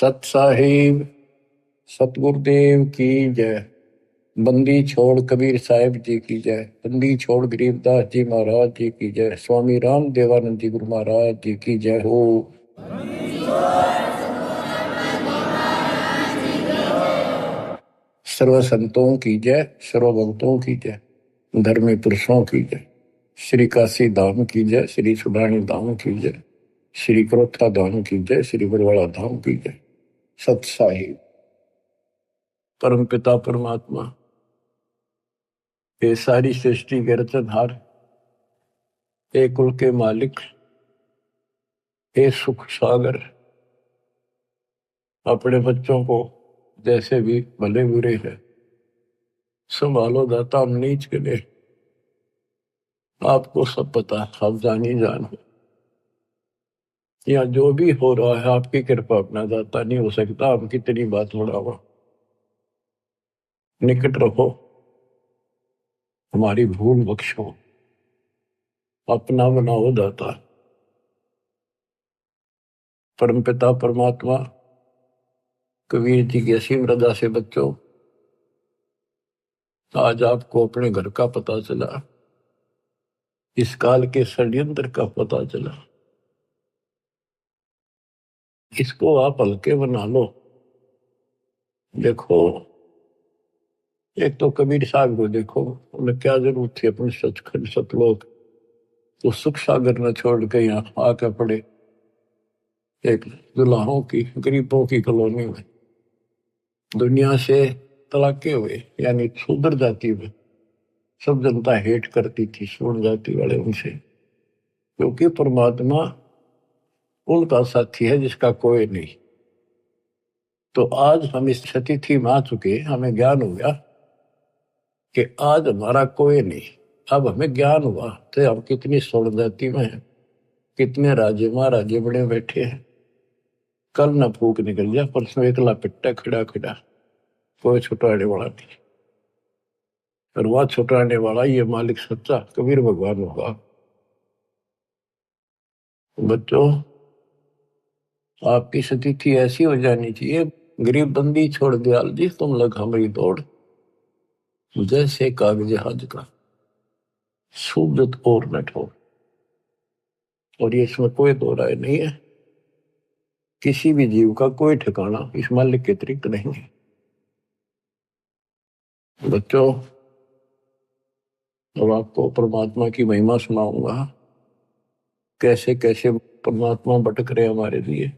सत साहिब सतगुरुदेव की जय। बंदी छोड़ कबीर साहिब जी की जय। बंदी छोड़ गरीबदास जी महाराज जी की जय। स्वामी राम देवानंद जी गुरु महाराज जी की जय हो। सर्व संतों की जय, सर्व भक्तों की जय, धर्मी पुरुषों की जय। श्री काशी धाम की जय, श्री सुडानी धाम की जय, श्री क्रोथा धाम की जय, श्री बरवाड़ा धाम की जय। सत साहिब परम पिता परमात्मा, ये सारी सृष्टि के रचनहार, हे कुल के मालिक, हे सुख सागर, अपने बच्चों को जैसे भी भले बुरे है संभालो दाता। हम नीच के लिए आपको सब पता, आप जानी जान हो। या जो भी हो रहा है आपकी कृपा, अपना दाता नहीं हो सकता। हम कितनी बात बढ़ावा, निकट रहो, हमारी भूल बख्शो, अपना बनाओ दाता। परमपिता परमात्मा कबीर जी की असीम रजा से बच्चों, आज आपको अपने घर का पता चला, इस काल के षड्यंत्र का पता चला। इसको आप हल्के बना लो। देखो, एक तो कबीर साहब को देखो, उन्हें क्या जरूरत थी अपने सचखंड सतलोक तो सुख सागर न छोड़ के यहाँ आकर पड़े एक दुल्हाओं की गरीबों की कॉलोनी में। दुनिया से तलाके हुए, यानी शूद्र जाति में सब जनता हेट करती थी शूद्र जाति वाले उनसे, क्योंकि परमात्मा उनका साथी है जिसका कोई नहीं। तो आज हम इस स्थिति में आ चुके, हमें ज्ञान हो गया कि आज हमारा कोई नहीं। अब हमें ज्ञान हुआ तो हम कितनी स्वर्ण जाति में हैं, कितने राजे महाराजे बड़े बैठे हैं। कल न फूक निकल जाए, परसों एकला पिट्टा खड़ा खड़ा, कोई छुटाने वाला नहीं। और वह छुटाने वाला ये मालिक सच्चा कबीर भगवान होगा। बच्चों, आपकी स्थिति ऐसी हो जानी चाहिए, गरीब बंदी छोड़ दयाल जी तुम लग हमारी दौड़, जैसे कागज जहाज का सूरत और न ठोर। और ये इसमें कोई दो राय नहीं है, किसी भी जीव का कोई ठिकाना इस मालिक के अतिरिक्त नहीं है। बच्चों, अब आपको परमात्मा की महिमा सुनाऊंगा, कैसे कैसे परमात्मा भटक रहे हमारे लिए।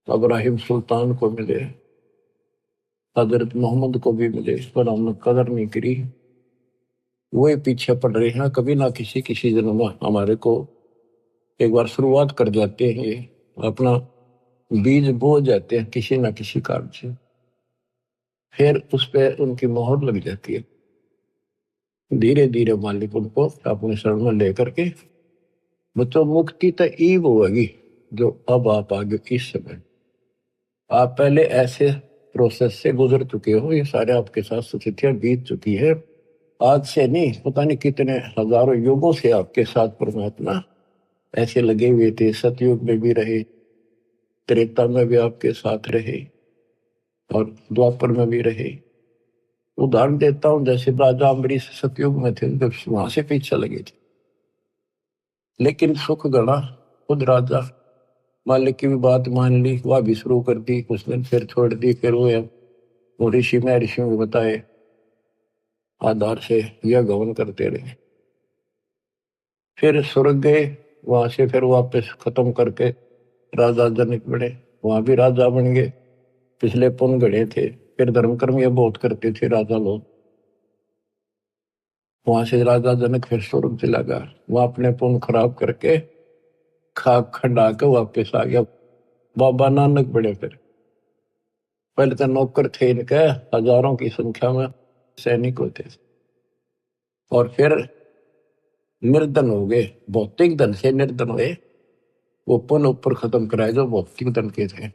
इब्राहिम सुल्तान को मिले, हजरत मोहम्मद को भी मिले, पर हमने कदर नहीं करी। वही पीछे पड़ रहे हैं, कभी ना किसी जन्म में हमारे को एक बार शुरुआत कर जाते हैं, ये अपना बीज बो जाते हैं किसी ना किसी कारण से, फिर उस पर उनकी मोहर लग जाती है। धीरे धीरे मालिक उनको अपने शरण में लेकर के, बच्चों मुक्ति तो ईव होगी जो अब आप आगे इस समय, आप पहले ऐसे प्रोसेस से गुजर चुके हो, ये सारे आपके साथ स्थितियां बीत चुकी है। आज से नहीं, पता नहीं कितने हजारों युगों से आपके साथ परमात्मा ऐसे लगे हुए थे। सतयुग में भी रहे, त्रेता में भी आपके साथ रहे, और द्वापर में भी रहे। उदाहरण देता हूं, जैसे राजा अम्बरीश सतयुग में थे, जब वहां से पीछे लगे थे, लेकिन सुख गणा खुद राजा मालिक की भी बात मान ली, वह भी शुरू कर दी, कुछ दिन फिर छोड़ दी। फिर वो ऋषि में ऋषियों को बताए आधार से यह गवन करते रहे। फिर स्वर्ग गए, वहां से फिर वापस खत्म करके राजा जनक बने, वहां भी राजा बन गए। पिछले पुण्य गढ़े थे, फिर धर्म कर्म ये बहुत करते थे राजा लोग। वहां से राजा जनक फिर स्वर्ग चला गया, वहां अपने पुण्य खराब करके खाक खंडा के वापस आ गया। बाबा नानक बड़े, फिर पहले तो नौकर थे इनके हजारों की संख्या में, सैनिक होते थे, और फिर निर्धन हो गए, भौतिक धन से निर्धन हुए। वो पुण्य ऊपर खत्म कराए जो भौतिक धन के थे।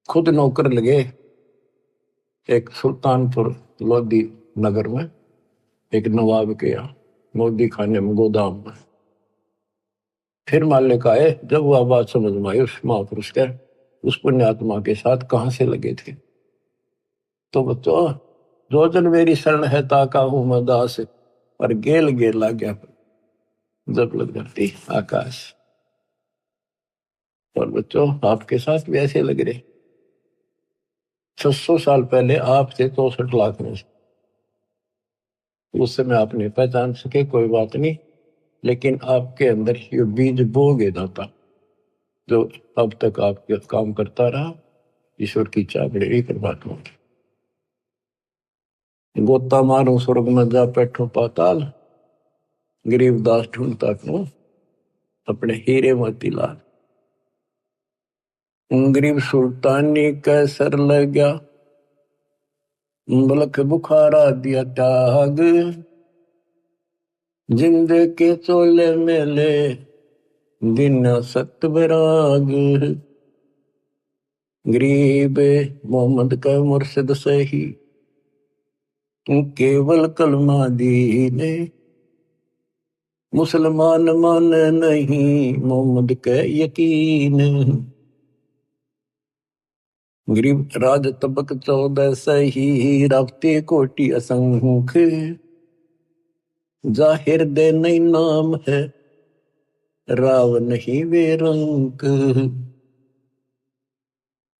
खुद नौकर लगे एक सुल्तानपुर लोधी नगर में, एक नवाब के यहाँ मोदी खाने में, गोदाम में। फिर मालिक आए, जब वह बात समझ में आई उस महापुरुष के, उस पुण्यात्मा के साथ कहां से लगे थे। तो बच्चों, रोजन मेरी शरण है ताका हूं मैं दास, पर गेल गेल ला गया जब लग जाती आकाश। और बच्चों, आपके साथ भी ऐसे लग रहे। 600 साल पहले आप थे 64 लाख में से, उस समय आप नहीं पहचान सके, कोई बात नहीं, लेकिन आपके अंदर ये बीज बो गया दाता, जो अब तक आपके काम करता रहा। ईश्वर की चाह बड़ी परमात्मा की। गोता मारो स्वर्ग में जा बैठो पाताल, गरीबदास ढूंढता क्यों अपने हीरे मोतीलाल। गरीब सुल्तानी कैसर लग गया, बलक बुखारा दिया त्याग, जिंदे के चोले मेले दिन सत बैराग। गरीब मोहम्मद का मुर्शिद सही, केवल कलमा दीने, मुसलमान मान नहीं मोहम्मद के यकीन। गरीब राज तबक 14 सही, रावते कोटि असंख्य, जाहिर दे नहीं नाम है, राव नहीं वे रंक।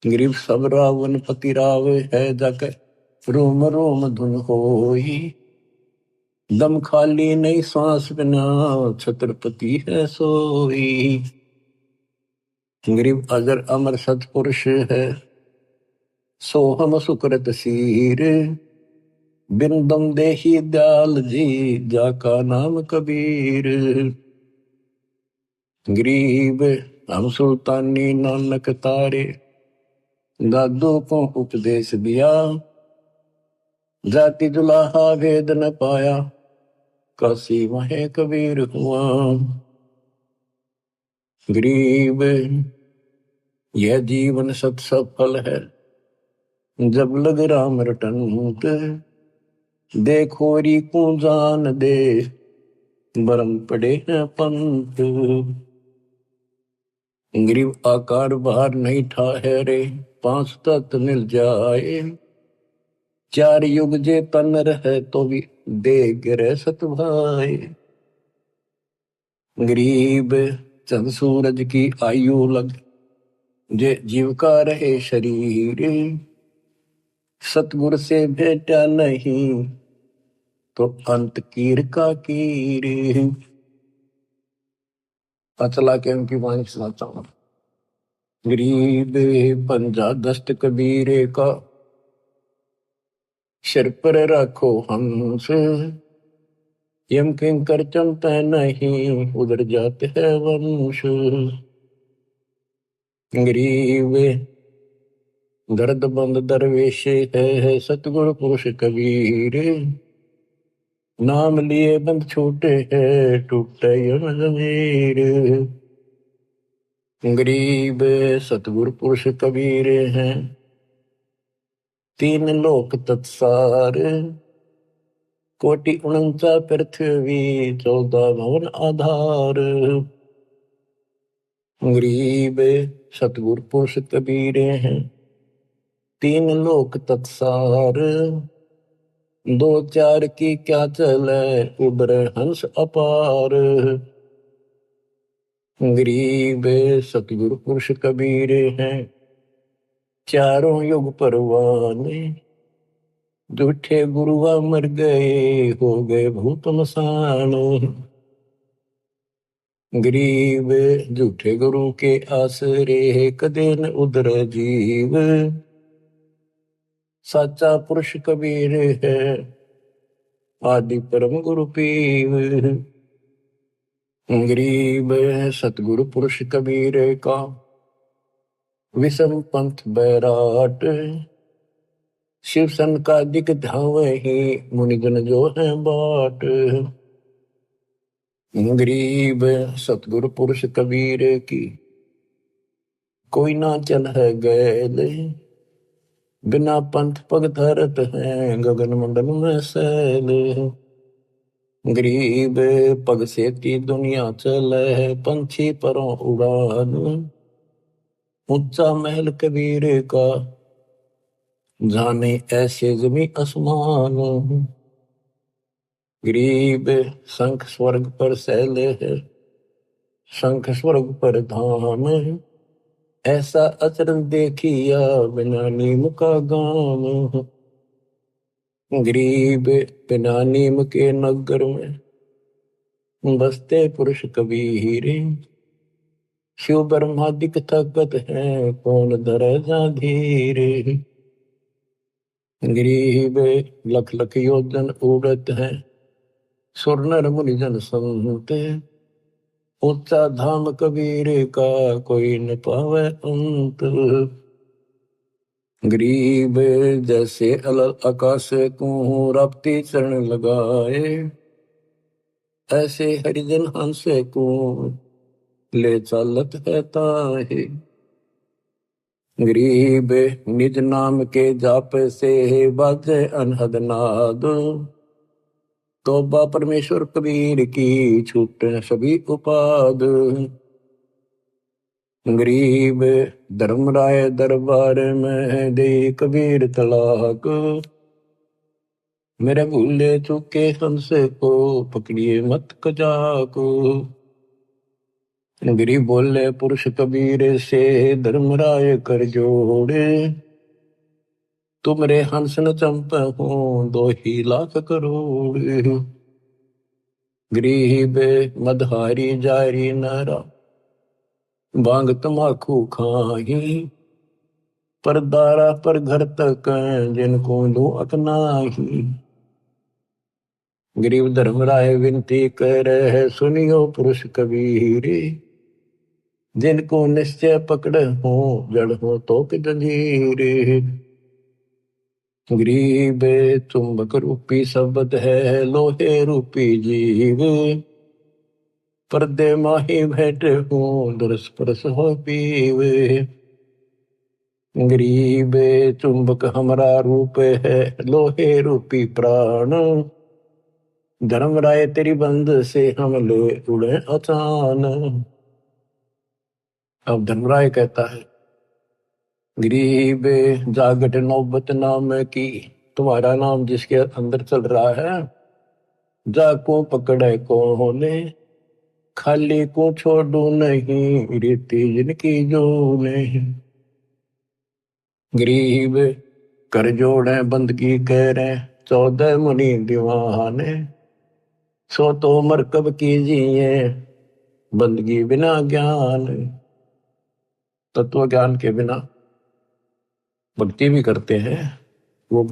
गरीब सब रावण पति राव है, जाकर रोम रोम धुन होई, दम खाली नहीं सांस बिना, छत्रपति है सोई। गरीब अजर अमर सतपुरुष है, सोहम सुकृत सीर, बिन दम देही दयाल जी, जाका नाम कबीर। गरीब हम सुल्तानी नानक तारे, दादू को उपदेश दिया, जाति जुलाहा भेद न पाया, काशी वहे कबीर हुआ। गरीब यह जीवन सत सफल है, जब लग राम रटंत, देखोरी को जान दे, बरम पड़े हैं पंत। गरीब आकार बाहर नहीं ठहरे, 5 तत्व मिल जाए, 4 युग जे तन रहे तो भी दे गिरे सत भाई। गरीब चंद सूरज की आयु लग, जे जीव का रहे शरीर, सतगुर से भेटा नहीं तो अंत कीर का कीर। अचला के उनकी वाणी सुनाता हूं। गरीब पंजा दस्त कबीरे का, सिर पर रखो हंस, यम किंकर चमते नहीं, उधर जाते हैं वंश। गरीब दर्द बंद दरवेश है, सतगुरु पुरुष कबीर, नाम लिए बंद छोटे है, टूटे यम जमीर। गरीब सतगुरु पुरुष कबीर हैं, 3 लोक तत्सार, कोटि 49 पृथ्वी, 14 भवन आधार। गरीब सतगुरु पुरुष कबीर हैं, 3 लोक तत्सार, 2 4 की क्या चले, उबर हंस अपार। गरीब सतगुरु पुरुष कबीर हैं, चारों युग परवाने, झूठे गुरुआ मर गए, हो गए भूत मसान। गरीब झूठे गुरु के आसरे, कदे न उधर जीव, साचा पुरुष कबीर है, आदि परम गुरु पीव। गरीब सतगुरु पुरुष कबीर का, विषम पंथ बैराट, शिव सन का दिक धावही, मुनिजन जो है बाट। गरीब सतगुरु पुरुष कबीर की, कोई ना चल है गैल, बिना पंथ पग धरत है, गगन मंडल में सैल। गरीब पग से ती दुनिया चले, पंछी परों उड़ान, ऊंचा महल कबीर का, जाने ऐसे जमी आसमान। गरीब शंख स्वर्ग पर सैले है, शंख स्वर्ग पर धाम। ऐसा अचरज देखिया बिना नीम का गाम। गरीब बिना नीम के नगर में बसते पुरुष कबीर। शिव ब्रह्मादिक ताकत है, कौन धरे जा धीर। गरीब लख लख योजन उड़त है, सुर नर मुनिजन संते। ऊंचा धाम कबीर का, कोई न पावे अंत। गरीब जैसे अलल आकाश को रपती चरण लगाए, ऐसे हरिजन हंस को ले चालत है ताहे। गरीब निज नाम के जाप से बाजे अनहद नाद। तौबा परमेश्वर कबीर की, छूट सभी उपाद। गरीब धर्मराय दरबार में दे कबीर तलाक। मेरे भूले चुके हंस को पकड़िए मत कजाक। गरीब बोले पुरुष कबीर से धर्मराय कर जोड़े। तुमरे हंस न चंप हो 2 लाख करोड़। गरीब मदहारी जारी नारा, बांग तमाकू खाही। पर दारा पर घर तक जिनको दो अकनाही। गरीब धर्मराय विनती करे, सुनियो पुरुष कबीर। जिनको निश्चय पकड़ हो, जड़ हो तो कि जंजीर। गरीब चुंबक रूपी शब्द है, लोहे रूपी जीव। पर्दे माही भेंट हो, दरस परस हो पीव। गरीब चुंबक हमारा रूप है, लोहे रूपी प्राण। धर्मराय तेरी बंद से हम ले उड़े अचान। अब धर्मराय कहता है, गरीब जागट नौबत नाम की, तुम्हारा नाम जिसके अंदर चल रहा है। जाको पकड़े को होने, खाली को छोड़ू नहीं, रीति जिनकी जो नहीं। गरीब कर जोड़े बंदगी कह रहे, 14 मुनि दीवाने। सो तो मरकब कीजिए, बंदगी बिना ज्ञान। तत्व ज्ञान के बिना भक्ति भी करते हैं, वो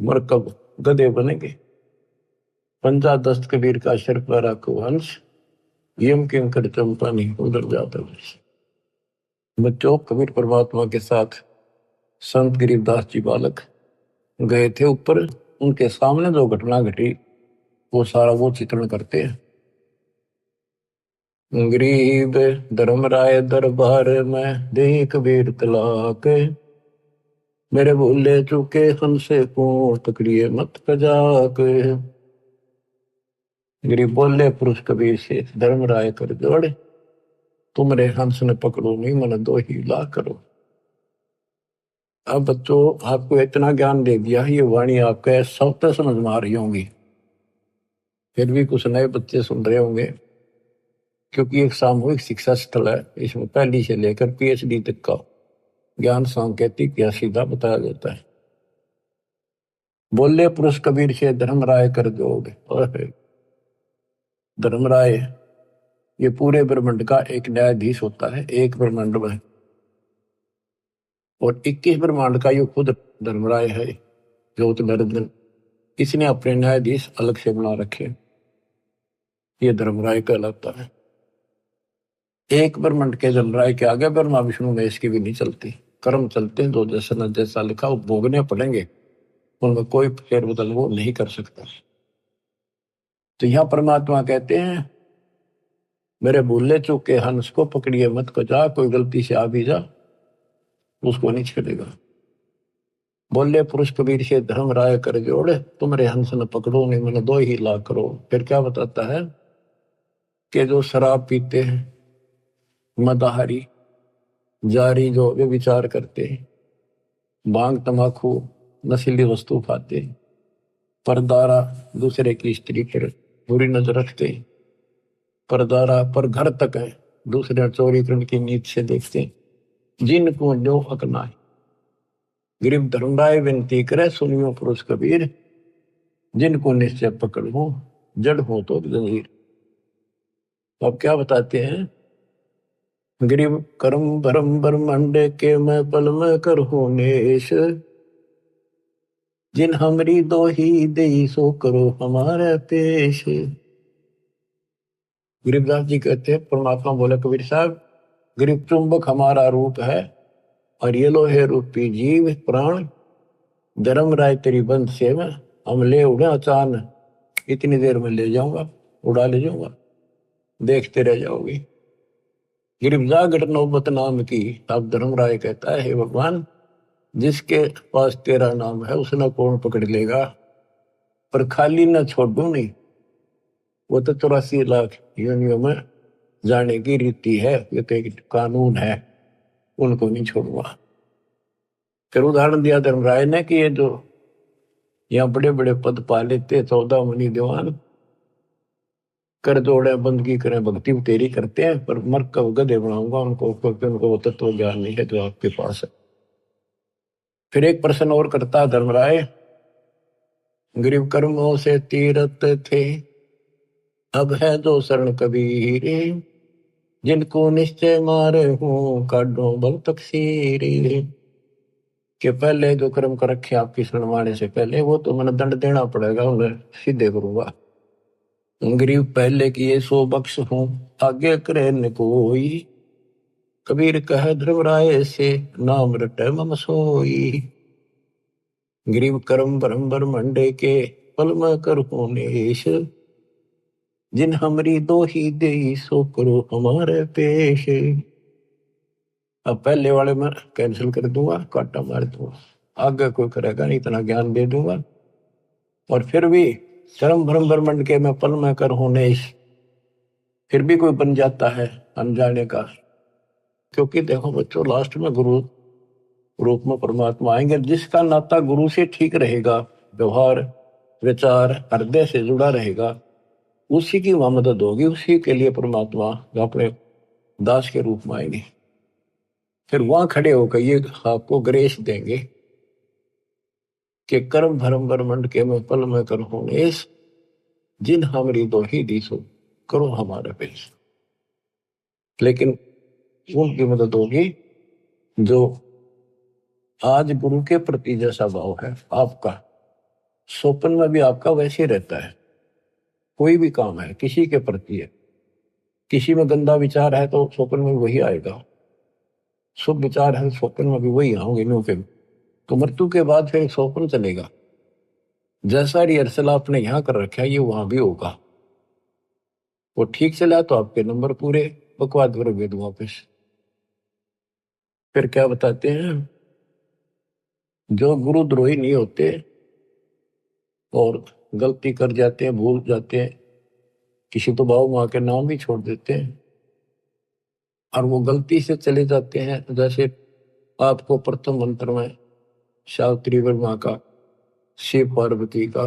मरकब गधे बनेंगे। पंजा दस्त कबीर का शर पर रखो हंस, यम के अंकर चंपा नहीं उधर जाता। बच्चों, कबीर परमात्मा के साथ संत गरीबदास जी बालक गए थे ऊपर। उनके सामने जो घटना घटी वो सारा वो चित्रण करते हैं। गरीब धर्मराय दरबार में दे कबीर तलाक। मेरे भूले चुके हमसे को तकड़िए मत कजाक। गरीब बोले पुरुष कबीर से, धर्मराय कर जोड़े। तुमरे हंस ने पकड़ो नहीं, मन 2 लाख करो। अब बच्चों, आपको इतना ज्ञान दे दिया, ये वाणी आपके सब तक समझ में आ रही होंगी। फिर भी कुछ नए बच्चे सुन रहे होंगे, क्योंकि एक सामूहिक शिक्षा स्थल है। इसमें पहली से लेकर PhD तक का ज्ञान सांकेतिक या सीधा बताया जाता है। बोले पुरुष कबीर से, धर्मराय कर जोड़े। और धर्मराय ये पूरे ब्रह्मांड का एक न्यायाधीश होता है, एक ब्रह्मांड में। और 21 ब्रह्मांड का ये खुद धर्मराय है, ज्योत निरंजन। इसने अपने न्यायाधीश अलग से बना रखे, ये धर्मराय कहलाता है। एक ब्रह्मांड के धर्मराय के आगे ब्रह्मा विष्णु में इसकी भी नहीं चलती। कर्म चलते हैं, जो जैसा न जैसा लिखा वो भोगने पड़ेंगे, उनमें कोई फेरबदल वो नहीं कर सकता। तो यहां परमात्मा कहते हैं, मेरे भूले चूके हंस को पकड़िए मत कजा। कोई गलती से आ भी जा, उसको नहीं छेड़ेगा। बोले पुरुष कबीर से, धर्मराय कर जोड़े। तुमरे हंस न पकड़ो नहीं, मैंने 2 लाख करो। फिर क्या बताता है कि जो शराब पीते हैं, मदाहारी, जारी जो वे विचार करते, भांग तंबाकू नशीली वस्तु खाते, परदारा दूसरे की स्त्री पर बुरी नजर रखते, परदारा पर घर तक है दूसरे चोरी करने की नीत से देखते, जिनको जो अकना है। गरीब धर्मराय विनती करे सुनियो पुरुष कबीर, जिनको निश्चय पकड़ हो जड़ हो तो जंजीर। तो अब क्या बताते हैं, गरीब कर्म भरम ब्रह्मांड के मैं पल में कर हो नेश, जिन हमरी दो ही दे सो करो हमारे पेश। गरीबदास जी कहते हैं, परमात्मा बोले कबीर साहब, गरीब चुंबक हमारा रूप है और ये लोहे रूपी जीव प्राण, धर्म राय तेरी बंद से में हम ले उड़े अचानक, इतनी देर में ले जाऊंगा, उड़ा ले जाऊंगा, देखते रह जाओगे। गिरफ्तार घटना नौबत नाम की। अब धर्मराय कहता है, हे भगवान, जिसके पास तेरा नाम है उसने कौन पकड़ लेगा, पर खाली ना छोड़ू नहीं। वो तो 84 लाख योनियों में जाने की रीति है, ये तो एक कानून है, उनको नहीं छोड़ूंगा। फिर उदाहरण दिया धर्मराय ने कि ये जो यहाँ बड़े बड़े पद पा लेते 14 मुनि दीवान, कर जोड़े बंदगी करें भक्ति तेरी करते हैं, पर मर कब गधे बनाऊंगा उनको, क्योंकि उनको वो तत्व ज्ञान नहीं है जो आपके पास है। फिर एक प्रश्न और करता धर्मराय, गरीब कर्मों से तीरथ थे, अब है जो शरण कबीर, जिनको निश्चय मारे हूं काढो बल तकसीर। कि पहले जो कर्म कर रखे आपकी शरण मारने से पहले, वो तो मैंने दंड देना पड़ेगा, उन्हें सीधे करूंगा। गरीब पहले किए सो बख्श हूं, आगे करे न कोई, कबीर कह ध्रुवराय से नाम रटे मम सोई। गरीब कर्म भरम ब्रह्मंडे के पल में कर नेश, जिन हमरी दो ही दे सो करो हमारे पेश। अब पहले वाले में कैंसिल कर दूंगा, काटा मार दूंगा, आगे कोई करेगा नहीं, इतना ज्ञान दे दूंगा। और फिर भी कर्म भरम ब्रह्मंड के मैं पल में कर नेश, फिर भी कोई बन जाता है अनजाने का। क्योंकि देखो बच्चों, लास्ट में गुरु रूप में परमात्मा आएंगे। जिसका नाता गुरु से ठीक रहेगा, व्यवहार विचार हृदय से जुड़ा रहेगा, उसी की वहां मदद होगी, उसी के लिए परमात्मा अपने दास के रूप में आएंगे। फिर वहां खड़े होकर ये आपको ग्रेस देंगे कि कर्म भरम ब्रह्मंड के मैं पल में करो नेश, जिन हमारी दो ही दीसो करो हमारे पेश। लेकिन उनकी मदद होगी जो आज गुरु के प्रति जैसा भाव है आपका, स्वप्न में भी आपका वैसे ही रहता है। कोई भी काम है किसी के प्रति है, किसी में गंदा विचार है तो स्वप्न में वही आएगा, शुभ विचार है स्वप्न में भी वही आओगे नो के। तो मृत्यु के बाद फिर स्वप्न चलेगा, जैसा रिहर्सल आपने यहाँ कर रखा है ये वहां भी होगा। वो ठीक चला तो आपके नंबर पूरे, बकवाद करोगे तो वापिस। फिर क्या बताते हैं, जो गुरुद्रोही नहीं होते और गलती कर जाते हैं, भूल जाते हैं, किसी तो बाबू माँ के नाम भी छोड़ देते हैं और वो गलती से चले जाते हैं। जैसे आपको प्रथम मंत्र में सावित्री वर्मा का, शिव पार्वती का,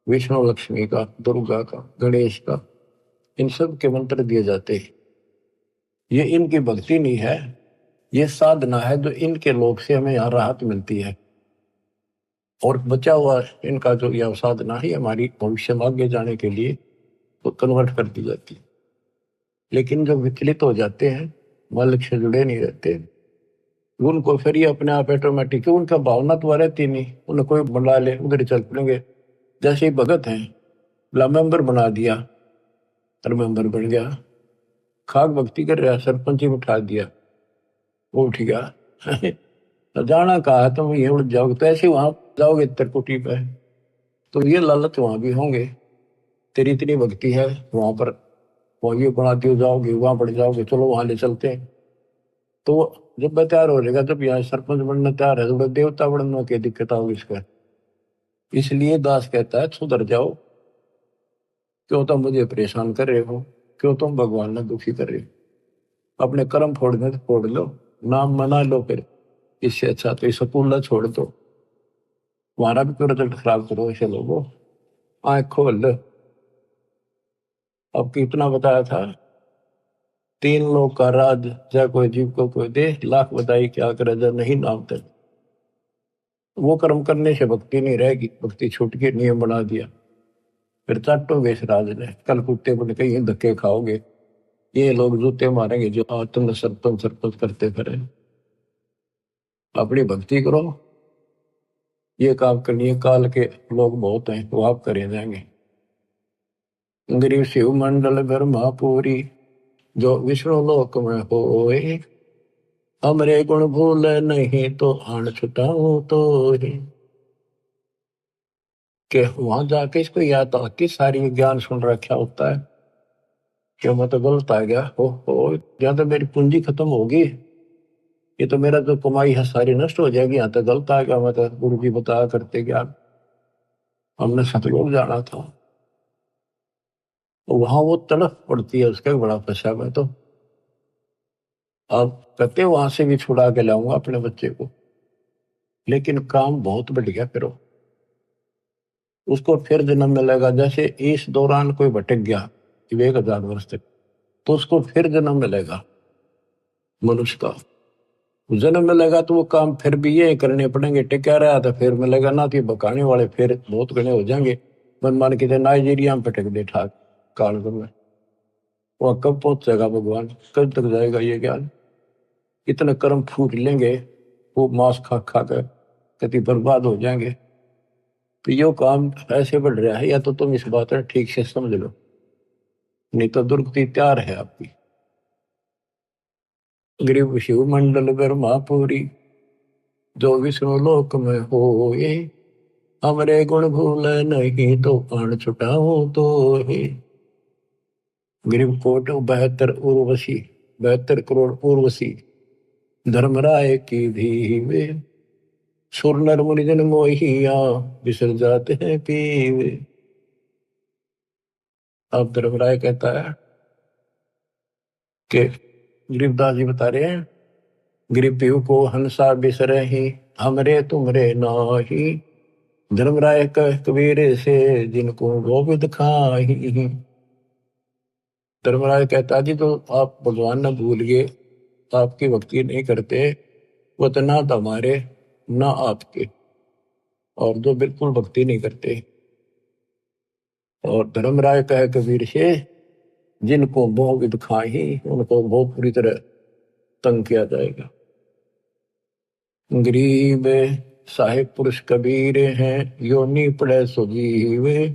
विष्णु लक्ष्मी का, दुर्गा का, गणेश का, इन सब के मंत्र दिए जाते हैं। ये इनकी भक्ति नहीं है, ये साधना है जो इनके लोक से हमें यहाँ राहत मिलती है। और बचा हुआ इनका जो यह साधना है हमारी भविष्य में आगे जाने के लिए तो कन्वर्ट कर दी जाती है। लेकिन जो विचलित हो जाते हैं, मालिक से जुड़े नहीं रहते, उनको फिर ये अपने आप ऑटोमेटिक, उनका भावना तो रहती नहीं, उन्हें कोई बुला ले उधर चल पड़ेंगे। जैसे ही भगत हैं, बोला मेंबर बना दिया और मेंबर बन गया, खाक भक्ति कर रहा, सरपंच ही उठा दिया, वो उठ गया। जाना कहा है तुम ये उड़ जाओगे, तो ऐसे वहां जाओगे त्रिकुटी पे, तो ये लालच वहां भी होंगे। तेरी इतनी भक्ति है वहां पर, वहां ये बनाती हो जाओगे, वहां पड़ जाओगे, चलो वहां ले चलते हैं। तो जब मैं तैयार हो जाएगा, जब यहाँ सरपंच बनना तैयार है, तो देवता बनना क्या दिक्कत आओगी इसका। इसलिए दास कहता है सुधर जाओ, क्यों तुम मुझे परेशान कर रहे हो, क्यों तुम भगवान ने दुखी कर रहे हो। अपने कर्म फोड़ने तो फोड़ लो, नाम मना लो, फिर इससे अच्छा तो स्कूल छोड़ दो, तुम्हारा भी तो रिजल्ट खराब करो ऐसे लोगों। आँख खोल लो। अब कितना बताया था, 3 लोग का राज, जय कोई जीव को कोई दे, लाख बताई क्या करे जब नहीं नाम तक। वो कर्म करने से भक्ति नहीं रहेगी, भक्ति छूट के नियम बना दिया, फिर चाटोगे इस राज ने, कल कुत्ते को कहीं धक्के खाओगे, ये लोग जूते मारेंगे जो आज तुमने सरपंच सरपंच करते फिरे। अपनी भक्ति करो, ये काम करनी है, काल के लोग बहुत हैं वो आप करे जाएंगे। गरीब शिव मंडल ब्रह्मापुरी, जो विष्णु लोक में होए, हमरे गुण भूल नहीं तो आन छुटाओ तो ही। के वहां जाके इसको याद था कि सारी ज्ञान सुन रखा होता है कि मैं तो गलत आ गया, हो या तो मेरी पूंजी खत्म होगी, ये तो मेरा जो कमाई है सारी नष्ट हो जाएगी, यहाँ तो गलत आ गया, मैं तो गुरु जी बताया करते ज्ञान, हमने सतलोक जाना था। तो वहां वो तड़फ पड़ती है, उसका बड़ा पश्चाताप है। तो अब कहते वहां से भी छुड़ा के लाऊंगा अपने बच्चे को, लेकिन काम बहुत बढ़ गया, फिर उसको फिर जन्म मिलेगा। जैसे इस दौरान कोई भटक गया 1000 वर्ष तक, तो उसको फिर जन्म मिलेगा मनुष्य का, जन्म मिलेगा तो वो काम फिर भी ये करने पड़ेंगे, टिका रहा था फिर मिलेगा ना, तो बकाने वाले फिर बहुत गणे हो जाएंगे। मन मान के नाइजीरिया में पटक दे ठाक काल में, वह कब पहुंचेगा भगवान, कब तक जाएगा ये ज्ञान। इतने कर्म फूट लेंगे, वो मांस खा खा कर कति बर्बाद हो जाएंगे। तो यो काम ऐसे बढ़ रहा है, या तो तुम इस बात है ठीक से समझ लो, नहीं तो दुर्गति तैयार है आपकी। गरीब शिव मंडल ब्रह्मापुरी, जो विष्णु लोक में हो ये, हमरे गुण भूल नहीं तो प्राण छुटाओ तो ही। गरीब कोट 72 उर्वशी, 72 करोड़ उर्वशी, धर्मराय की भी वे, सुर नर मुनि जन मोहिया, बिसर जाते हैं पीवे। अब धर्मराय कहता है कि गरीबदास जी बता रहे हैं, गरीब पीहू को हंसा बिसरे ही, हमरे तुमरे नाही, धर्मराय कह कबीर से जिनको गोविंद खाही। धर्मराय कहता जी, तो आप भगवान न भूल गए, आपकी भक्ति नहीं करते, वो तो ना तो हमारे ना आपके, और जो बिल्कुल भक्ति नहीं करते। और धर्मराय कहे कबीर से, जिनको भोग विद खाही, उनको बहुत बुरी तरह तंग किया जाएगा। गरीब साहिब पुरुष कबीर हैं, योनि पड़े सुजीवे,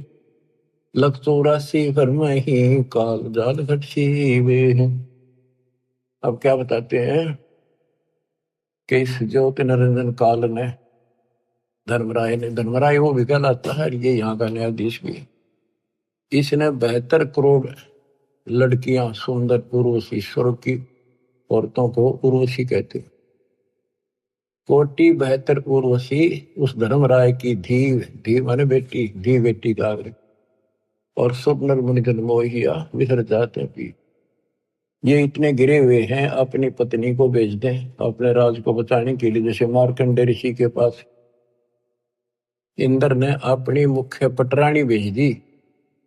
184 घर में ही काल जाल घट सीवे। अब क्या बताते हैं कि इस ज्योति निरंजन काल ने, धर्मराय वो भी कहलाता है, ये यहाँ का न्यायाधीश भी, इसने 72 करोड़ लड़कियां सुंदर उर्वशी, स्वर्ग की औरतों को उर्वशी कहते, कोटि 72 उर्वशी उस धर्मराय की धी माने बेटी, धी बेटी का, और स्वप्न मुनि जन मोहिया बिसर जाते पी। ये इतने गिरे हुए हैं, अपनी पत्नी को भेज दें अपने राज को बचाने के लिए, जैसे मार्कंडे ऋषि के पास इंद्र ने अपनी मुख्य पटरानी भेज दी,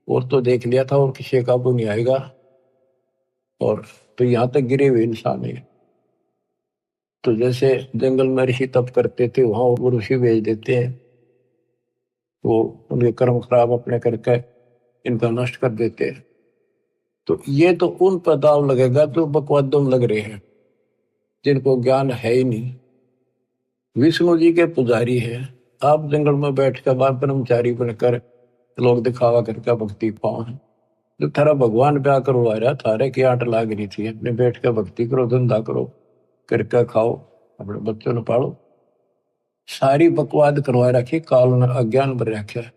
और तो देख लिया था और किसी काबू नहीं आएगा, और तो यहां तक गिरे हुए इंसान है। तो जैसे जंगल में ऋषि तप करते थे, वहां वो ऋषि भेज देते हैं, वो उनके कर्म खराब अपने करके इनका नष्ट कर देते हैं। तो ये तो उन पर दाव लगेगा जो बकवादम लग रहे हैं, जिनको ज्ञान है ही नहीं। विष्णु जी के पुजारी है, आप जंगल में बैठ कर बाप ब्रह्मचारी बनकर लोग दिखावा करके भक्ति पाओ, जो थारा भगवान ब्याह करवा रहा, थारे की आट लाग रही थी, अपने बैठ कर भक्ति करो, धंधा करो, करके खाओ, अपने बच्चों ने पालो, सारी बकवाद करवा रखी, काल ने अज्ञान भर रखा है।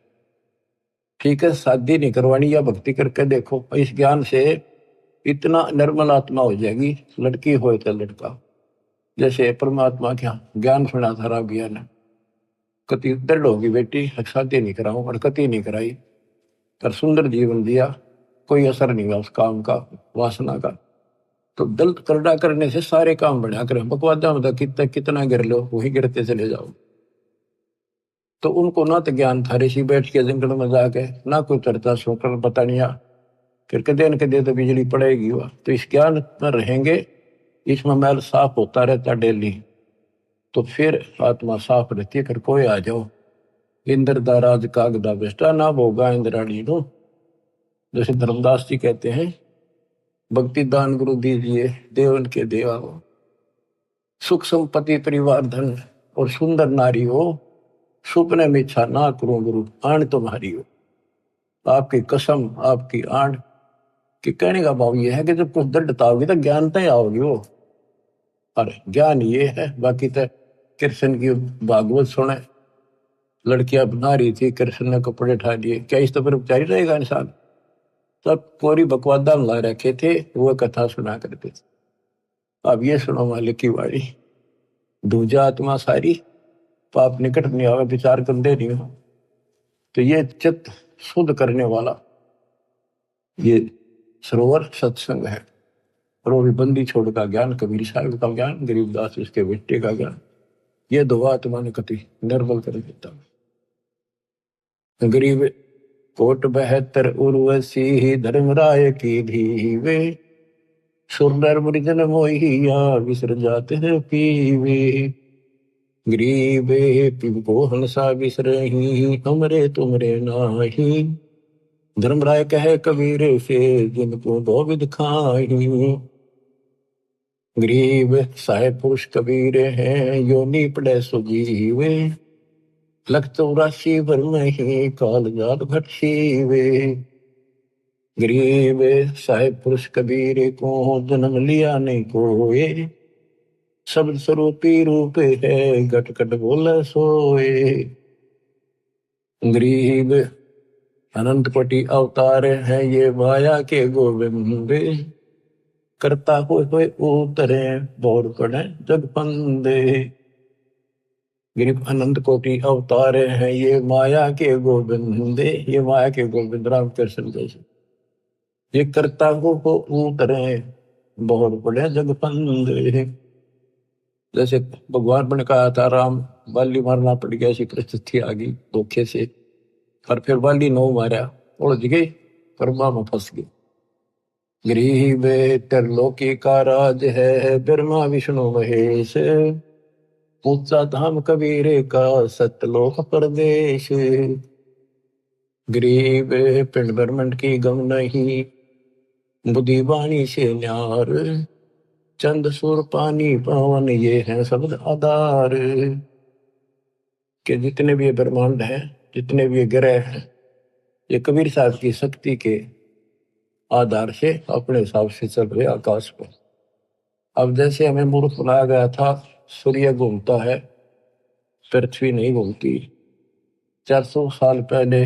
ठीक है, शादी नहीं करवानी, या भक्ति करके देखो, इस ज्ञान से इतना निर्मल आत्मा हो जाएगी, लड़की हो तो लड़का। जैसे परमात्मा क्या ज्ञान सुना था राबिया ने, कति दृढ़ होगी बेटी, शादी नहीं कराऊं, और कति नहीं कराई, पर सुंदर जीवन दिया, कोई असर नहीं हुआ उस काम का, वासना का। तो दल करड़ा करने से सारे काम बढ़िया करें, बकवादा में कितना कितना गिर लो वही गिरते चले जाओ। तो उनको ना तो ज्ञान था, ऋषि बैठ के जंगल में जाके ना कोई चर्चा सुनकर पता नहीं फिर कदे न कदे तो बिजली पड़ेगी वह। तो इस ज्ञान में रहेंगे, इसमें मैल साफ होता रहता डेली, तो फिर आत्मा साफ रहती है। फिर कोई आ जाओ इंद्र दा राज कागदा बेस्टा ना भोगा इंद्राणी नो, जैसे धर्मदास जी कहते हैं, भक्ति दान गुरु दीजिए देवन के देवा हो, सुख संपत्ति परिवार धन और सुंदर नारी हो, सुपने में इच्छा ना करूं गुरु आण तुम्हारी हो। आपकी कसम आपकी आण कि कहने का भाव ये है कि जब कुछ दृढ़ता होगी तो ज्ञान तय आओगी वो। और ज्ञान ये है, बाकी तो कृष्ण की भागवत सुने, लड़कियां बना रही थी, कृष्ण ने कपड़े उठा दिए, क्या इस तो फिर उपचारी रहेगा इंसान? सब कोरी बकवादा ला रखे थे, वो कथा सुना करते थे। अब ये सुनो मालिक की वाणी, दूजा आत्मा सारी पाप निकट नहीं आवे, विचार कर दे नहीं हो। तो ये चित्त शुद्ध करने वाला ये सरोवर सत्संग है। और वो भी बंदी छोड़ का ज्ञान, कबीर साहब का ज्ञान, गरीबदास उसके बेटे का ज्ञान, ये दो आत्मा ने कति निर्बल कर देता। गरीब कोट 72 उर्वशी धर्मराय की धीवे, सुरनर मृजन मोहिया विसर जाते हैं पीवे। गरीबे पिबको हंसा विसरही, हमरे तुमरे नाही, धर्मराय कहे कबीर से जिनको दो विध खाही। गरीब साहेब पुरुष कबीर हैं, योनि पड़े सुजीवे, लख 84 भर नहीं काल जात घट सीवे। गरीब साहेब पुरुष कबीर को जन्म लिया नहीं कोए, शब्द स्वरूपी रूप है घट घट बोले सोए। गरीब अनंत कोटि अवतार है ये माया के गोविंद, करता हुए उतरे बोर पड़े जग फंदे। गरीब अनंत कोटि अवतार हैं ये माया के गोविंद, ये माया के गोविंद राम कृष्ण जैसे, ये करता हो उतरे बोर पड़े जग फंदे। जैसे भगवान ने कहा था राम बाली मारना पड़ गया, ऐसी परिस्थिति आ गई धोखे से, और फिर बाली नो मारा, उलझ गए कर्मा में फंस गए। गरीब त्रिलोकी का राज है ब्रह्मा विष्णु महेश, ऊंचा धाम कबीर का सतलोक प्रदेश। गरीब पिंड ब्रह्मंड की गम नहीं, बुद्धि वाणी से न्यार, चंद सुर पानी पवन ये है शब्द आधार। के जितने भी ब्रह्मांड हैं, जितने भी ग्रह हैं, ये कबीर साहब की शक्ति के आधार से अपने हिसाब से चल रहे आकाश पर। अब जैसे हमें मूर्ख बनाया गया था, सूर्य घूमता है पृथ्वी नहीं घूमती। 400 साल पहले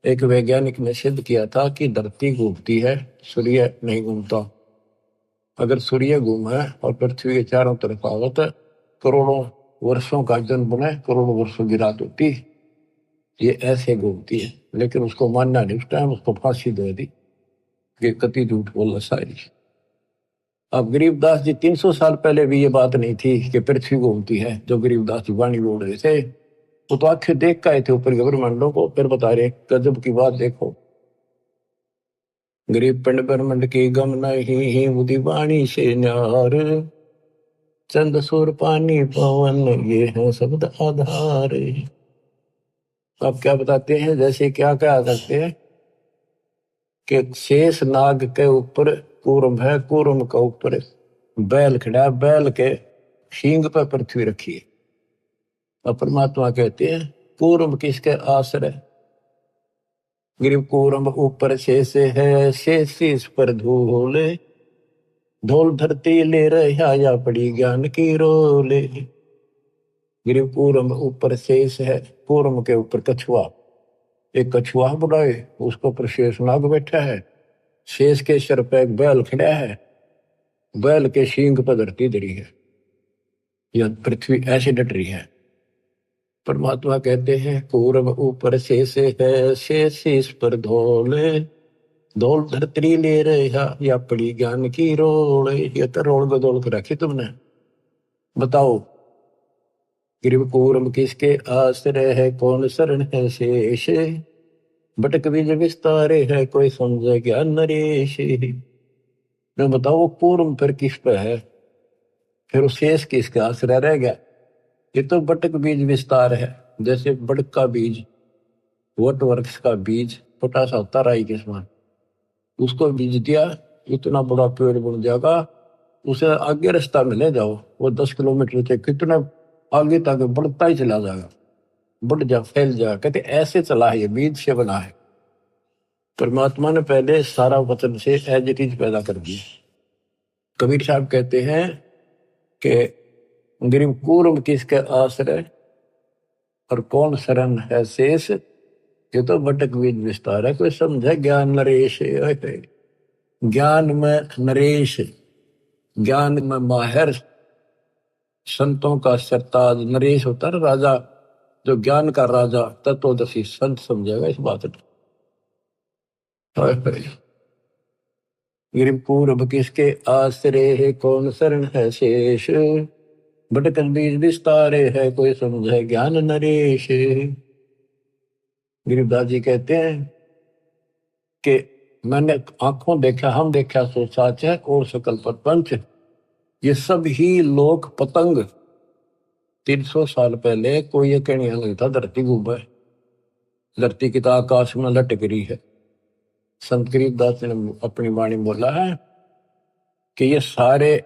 एक वैज्ञानिक ने सिद्ध किया था कि धरती घूमती है, सूर्य नहीं घूमता। अगर सूर्य घूमे और पृथ्वी के चारों तरफ आवत, करोड़ों वर्षों का जन्म बने, करोड़ों वर्षों की रात होती, ये ऐसे घूमती है। लेकिन उसको मानना नहीं, उस टाइम उसको फांसी दे दी कि कति झूठ बोला शायरी। अब गरीबदास जी 300 साल पहले भी ये बात नहीं थी कि पृथ्वी घूमती है, जो गरीबदास जी वाणी बोल रहे थे, वो तो आंखें देख के आए थे ऊपर के ब्रह्मांडों को, फिर बता रहे गजब की बात देखो। गरीब पिंड ब्रह्मंड की गम नहीं, बुद्धि वाणी से न्यार, चंद सुर पानी पवन ये है शब्द आधार। अब क्या बताते हैं, जैसे क्या क्या करते हैं कि शेष नाग के ऊपर कूर्म है, कूर्म के ऊपर बैल खड़ा, बैल के शींग पर पृथ्वी रखी है। और परमात्मा कहते हैं कूर्म किसके आश्रय, गरीब कूर्म ऊपर शेष है, शेष इस पर धूल, धोल धरती ले रहा या पड़ी ज्ञान की रोले। गरीब कूर्म ऊपर शेष है, कूर्म के ऊपर कछुआ, एक कछुआ बुलाए, उसके ऊपर शेष नाग बैठा है, शेष के सिर पे एक बैल खड़ा है, बैल के शींग पर धरती धरी है, यह पृथ्वी ऐसे डट रही है। परमात्मा कहते हैं कूर्म ऊपर शेष है, शेष इस पर धोले, धौल धरती ले रहा या पड़ी ज्ञान की रोल, ये तो रोल बदौल कर रखी तुमने। बताओ गिरव कूरम किसके आश्रय है, कौन शरण है शेष, भटक बीज विस्तारे है, कोई समझे ज्ञान नरेश। मैं बताओ वो कूरम फिर किस पे है, फिर वो शेष किसका आश्रय रह गया। ये तो बटक बीज विस्तार है, जैसे बड़क का बीज, वट वृक्ष का बीज छोटा सा होता राई के समान, उसको बीज दिया इतना बड़ा पेड़ बन जाएगा, उसे आगे रास्ता में ले जाओ, वो 10 किलोमीटर से कितना आगे तक बढ़ता ही चला जाएगा, बढ़ जा फैल जाएगा। कहते ऐसे चला है, ये बीज से बना है। परमात्मा ने पहले सारा वचन से एज इट इज पैदा कर दिया। कबीर साहब कहते हैं कि गिरिव कूर्म किसके आश्रय और कौन शरण है शेष, ये तो बटक बीज विस्तार है, कोई समझे ज्ञान नरेश। ज्ञान में नरेश, ज्ञान में माहिर, संतों का सरताज। नरेश होता है राजा, जो ज्ञान का राजा तत्वदर्शी संत समझेगा इस बात को। गिरिव पूर्व किसके आश्रय है, कौन शरण है शेष, भटक बीज विस्तारे है, कोई समझे ज्ञान नरेश। गिरिवदास जी कहते हैं कि मैंने आंखों देखा, हम देखा सो साच है, और सकल प्रपंच, ये सब ही लोक पतंग। 300 साल पहले कोई ये कहने नहीं था धरती घूम है, धरती की तो आकाश में लटक रही है। संत गरीबदास ने अपनी वाणी बोला है कि ये सारे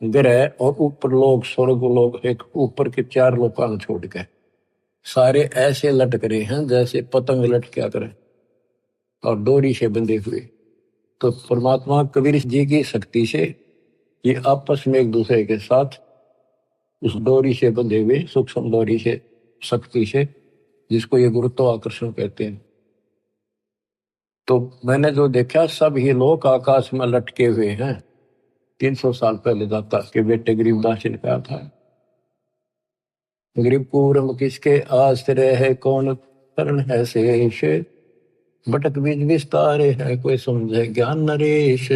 ग्रह और ऊपर लोग, स्वर्ग लोग, एक ऊपर के 4 लोकान छोड़ के सारे ऐसे लटक रहे हैं जैसे पतंग लटका करे और डोरी से बंधे हुए। तो परमात्मा कबीर जी की शक्ति से ये आपस में एक दूसरे के साथ उस डोरी से बंधे हुए, सूक्ष्म डोरी से, शक्ति से, जिसको ये गुरुत्वाकर्षण कहते हैं। तो मैंने जो देखा सब ही लोग आकाश में लटके हुए हैं। 300 साल पहले दाता के बेटे गरीबदास ने कहा था। गरीब पूर्व किसके आश्रय है, कौन शरण है शेष, भटक बीज विस्तारे है, कोई समझे ज्ञान नरेश।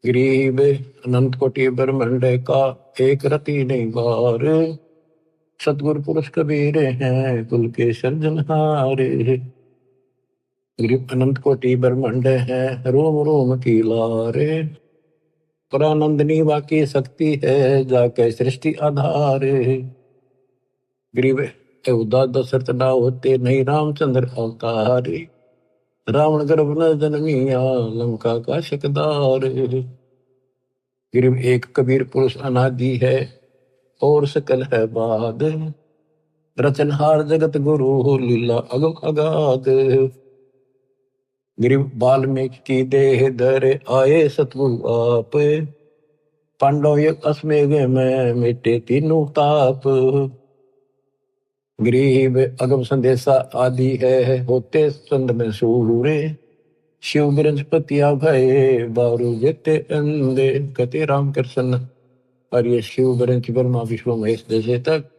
गरीब अनंत कोटि ब्रह्मांड का एक रति नहीं बार, सतगुरु पुरुष कबीर हैं कुल के सर्जनहारे। गरीब अनंत कोटि ब्रह्मांड है, रोम रोम की लारे, परानंदनी बाकी शक्ति है, जाके सृष्टि आधार। गरीब उदा दशरथ ना होते, नहीं रामचंद्र अवतार, रावण गर्भ न जन्मिया, लंका का शकदार। गरीब एक कबीर पुरुष अनादि है, और सकल है बाद, रचनहार जगत गुरु, लीला अगम अगाध। गरीब वाल्मीकि देह धरे, आए सतगुरु आप, पांडव युग अश्वमेध में मिटे तीनों ताप। गरीब अगम संदेशा आदि है, होते संद में सूरे, शिव बृहस्पति भय बारू जेते अंधे। कते राम कृष्ण और ये शिव बृहस्पति ब्रह्मा विष्णु महेश जैसे तक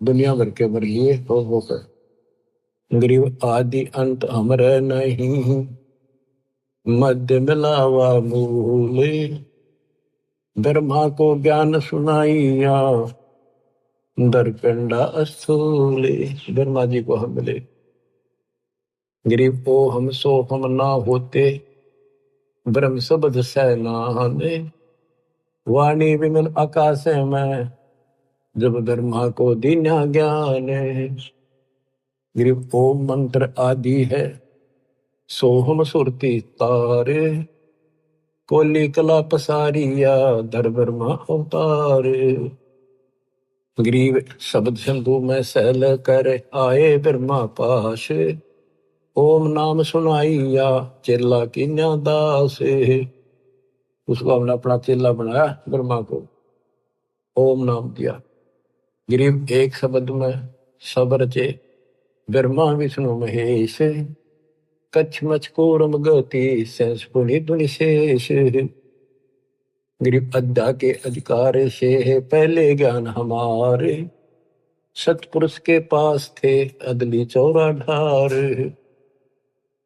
दुनिया भर के वर्गीय होकर। गरीब आदि अंत अमर नहीं, मध्य मिलावा मूल, ब्रह्मा को ज्ञान सुनाइया, दरकंडा स्थूले। ब्रह्मा जी को हम मिले। गरीब ओ हम सो हम ना होते, ब्रह्म शब्द सैनाने, वाणी विमल आकाश में, जब ब्रह्मा को दीन्या ज्ञान। गरीब ओम मंत्र आदि है, सोहम सुरती तारे, कोली कला पसारिया, धर ब्रह्मा अवतार। गरीब शब्द सिंधु में सहल कर, आए ब्रह्मा पास, ओम नाम सुनाइया, चेला की दास। उसको हमने अपना चेला बनाया, ब्रह्मा को ओम नाम दिया। गरीब एक शब्द में सब रचे, ब्रह्मा विष्णु महेश, कच्छ मच कोरम गति, सेंस पुनि धुनि शेष। गरीब अद्धा के अधिकार से है, पहले ज्ञान हमारे, सतपुरुष के पास थे अदली चौरा ढार।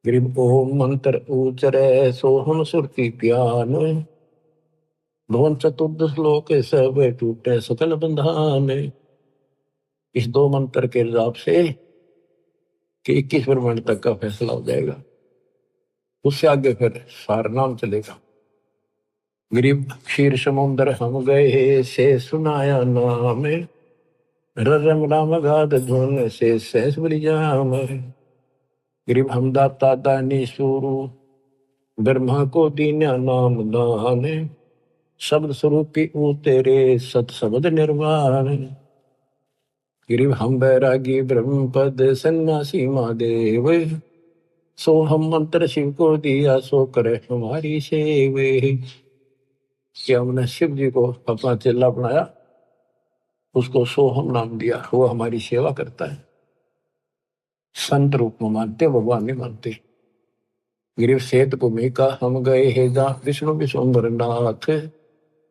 गरीब ओम मंत्र उचरे सोहम सुरती प्यान, भवन चतुर्दश लोक सब टूटे सकल बंधान। इस दो मंत्र के हिसाब से कि 21 ब्रह्मांड तक का फैसला हो जाएगा, उससे आगे फिर सार नाम चलेगा। गरीब क्षीर समुद्र हम गए से सुनाया नाम, रम राम गाद धुन से सहस बलि जाम। गरीब हम दाता दानी सुरु ब्रह्मा को दीन्या नाम दान, शब्द स्वरूपी ऊ तेरे सत शब्द निर्वाण। गिरिव हम बैरागी ब्रह्म पद सन्यासी महादेव, सो हम मंत्र शिव को दिया सो करे हमारी सेव। कि हमने शिव जी को अपना चेला बनाया, उसको सोहम नाम दिया, वो हमारी सेवा करता है। संत रूप में मानते, भगवान नहीं मानते। गिरिव सेत भूमि का हम गए हे जा विष्णु विश्वम्बर नाथ,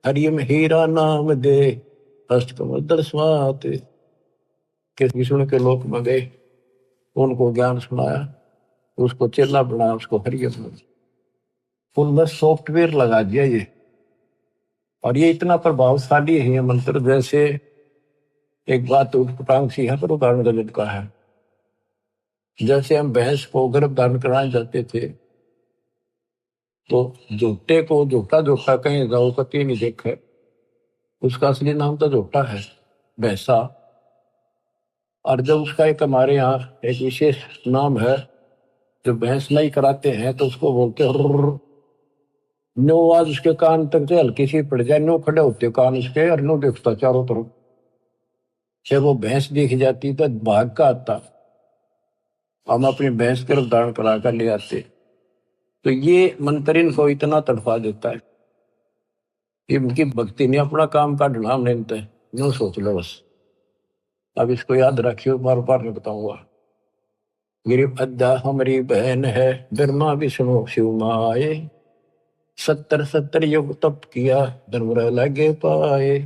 हरियम हीरा नाम दे अष्टकमल दर्शवात। कि विष्णु के लोक में गए, उनको ज्ञान सुनाया, उसको चेला बनाया, उसको हरियम। उनमें सॉफ्टवेयर लगा दिया ये, और ये इतना प्रभावशाली है ये मंत्र। जैसे एक बात उटपटांग सी है पर उदाहरण गलत का है। जैसे हम भैंस को गर्भ धारण कराने जाते थे, तो झोटे को झोटा झोटा कहीं जाओ कभी नहीं देखे, उसका असली नाम तो झोटा है, भैंसा। और जब उसका एक हमारे यहाँ एक विशेष नाम है, जो भैंस नहीं कराते हैं तो उसको बोलते हैं नो। आज उसके कान तक से हल्की सी पड़ जाए, नो खड़े होते कान उसके, और नो देखता चारों तरफ। जब वो भैंस दिख जाती तो भाग का आता, हम अपनी भैंस गर्भ धारण करा कर ले आते। तो ये मंत्र इनको इतना तड़फा देता है, इनकी भक्ति ने अपना काम का ढलाम नहीं है, यूं सोच लो बस। अब इसको याद रखियो, बार बार नहीं बताऊंगा। गिरिव अद्दा हमारी बहन है, ब्रह्मा विष्णु शिव माए, 70 युग तप किया धर्मराय लगे पाए।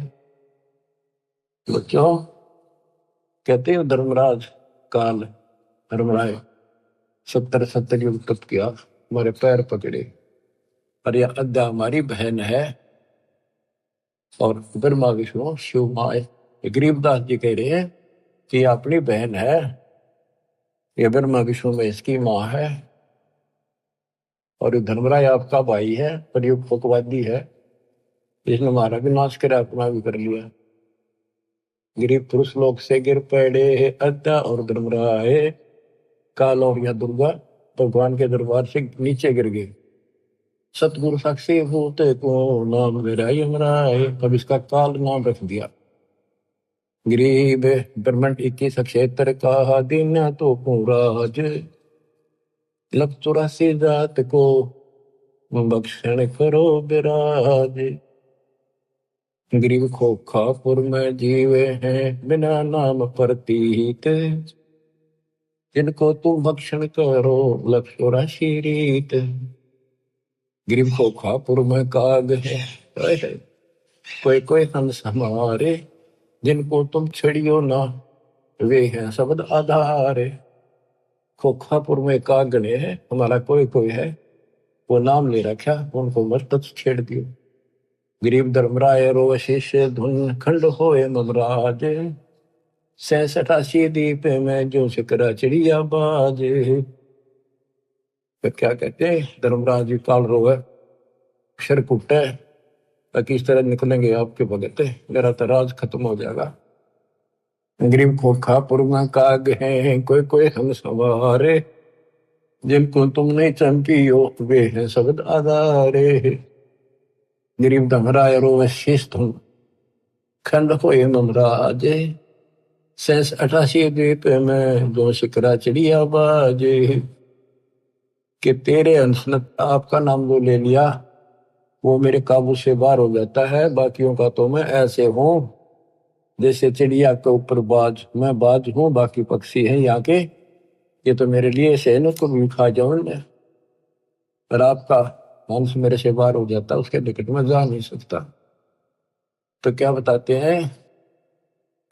बच्चों कहते हो धर्मराज काल धर्मराय 70 युग तप किया, हमारे पैर पकड़े। और यह अद्दा हमारी बहन है, और ब्रह्मा विष्णु शिव माए। गरीबदास जी कह रहे हैं कि अपनी बहन है, ये ब्रह्मा विष्णु में इसकी माँ है, और ये धर्मराय आपका भाई है, पर ये फुकवादी है, इसने हमारा भी नाश करा, अपना भी कर लिया। गिरिव पुरुष लोग से गिर पड़े अद्दा और धर्मराय, काल और या दुर्गा भगवान के दरबार से नीचे गिर गए। सतगुरु साक्षी भूत को नाम मेरा यमराय, अब इसका काल नाम रख दिया। गरीब ब्रह्मंड 21 क्षेत्र का दिन तो पूराज, लख 84 जात को बख्शण करो विराज। गरीब खोखापुर में जीवे हैं बिना नाम प्रतीत, जिनको तुम भक्षण करो लख 84 रीत। गरीब खोखापुर में काग है कोई कोई हंस हमारे, जिनको तुम छड़ियो ना वे हैं शब्द आधारे। खोखापुर में काग गणे है, हमारा कोई कोई है, वो नाम ले रखा, उनको मत छेड़ दियो। गरीब धर्मराय रो शिष्य धुन खंड होए ममराज, 86 दीप में जो शिकरा चिड़िया बाज। तो क्या कहते हैं धर्मराज जी काल रोवे सिर कुटे, किस तरह निकलेंगे आपके भगत, मेरा तो राज खत्म हो जाएगा। गरीब खोखापुर में काग हैं कोई कोई हम सवारे, जिनको तुम नहीं चंपियो वे हैं शब्द आधारे। गरीब धमराय रो शीश तुम खंड हो ममराज, 86 द्वीप में जो शिकरा चिड़िया बाजे। कि तेरे अंश ने आपका नाम जो ले लिया वो मेरे काबू से बाहर हो जाता है, बाकियों का तो मैं ऐसे हूं जैसे चिड़िया के ऊपर बाज, मैं बाज हूं, बाकी पक्षी हैं यहाँ के, ये तो मेरे लिए से न को भी खा जाऊं मैं। पर आपका अंश मेरे से बाहर हो जाता, उसके निकट में जा नहीं सकता। तो क्या बताते हैं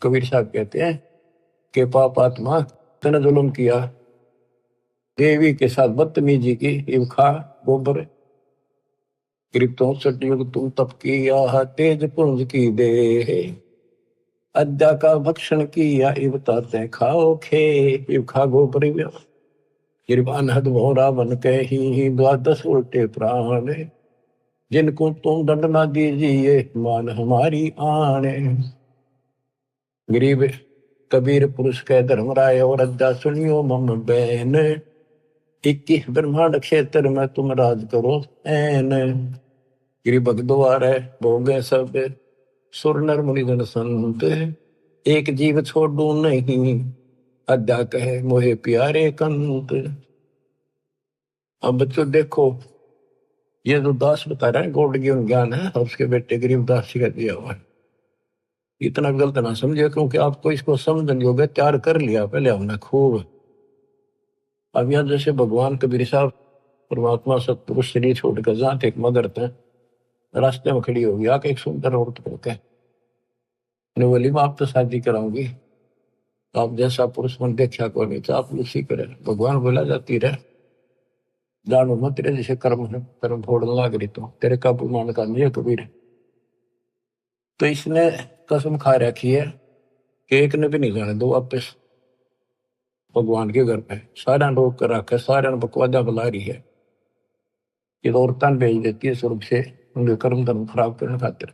कबीर साहब, कहते हैं कि पाप आत्मा तने जुल्म किया, देवी के साथ बदतमीजी की, इव खा गोबर। गरीब 64 युग तुम तप किया, तेज पुंज की दे, अद्या का भक्षण किया, इव ताते खाओ खे, इव खा गोबर। गरीब अनहद भोरा बन के ही द्वादश उल्टे प्राण, जिनको तुम दंड ना दीजिए मान हमारी आने। गरीब कबीर पुरुष के धर्मराय और अद्या सुनियो मम बैन, 21 ब्रह्मांड क्षेत्र में तुम राज करो ऐन। गिरि भगद्वार भोगे सब सुर नर मुनिजन संत, एक जीव छोड़ू नहीं अद्या कहे मोहे प्यारे कंत। अब बच्चों देखो, ये जो दास बता रहा है गौड़ ज्ञान है, उसके बेटे गरीबदास जी का दिया हुआ है। इतना गलत ना समझिए, क्योंकि आपको इसको समझन योग्य तैयार कर लिया पहले हमने खूब। अब यहाँ जैसे भगवान कबीर साहब परमात्मा सतपुरुष शरीर छोड़कर जाते एक मगर थे, रास्ते में खड़ी होगी आके एक सुंदर औरत को कह, बोली मैं आप तो शादी कराऊंगी, आप जैसा पुरुष मन देखा को नहीं, तो आप उसी करे। भगवान बोला जाती रहे जानो मत, तेरे जैसे कर्म है, कर्म फोड़ने लग रही तो तेरे काबू मान का नहीं है कबीर। तो इसने कसम खा रखी है कि एक ने भी नहीं जाने दो वापस भगवान के घर पे। सारा रोक कर रखा है, सारा बकवादा बुला रही है, ये औरतां भेज देती है स्वर्ग से उनके कर्म धर्म खराब करने खातिर।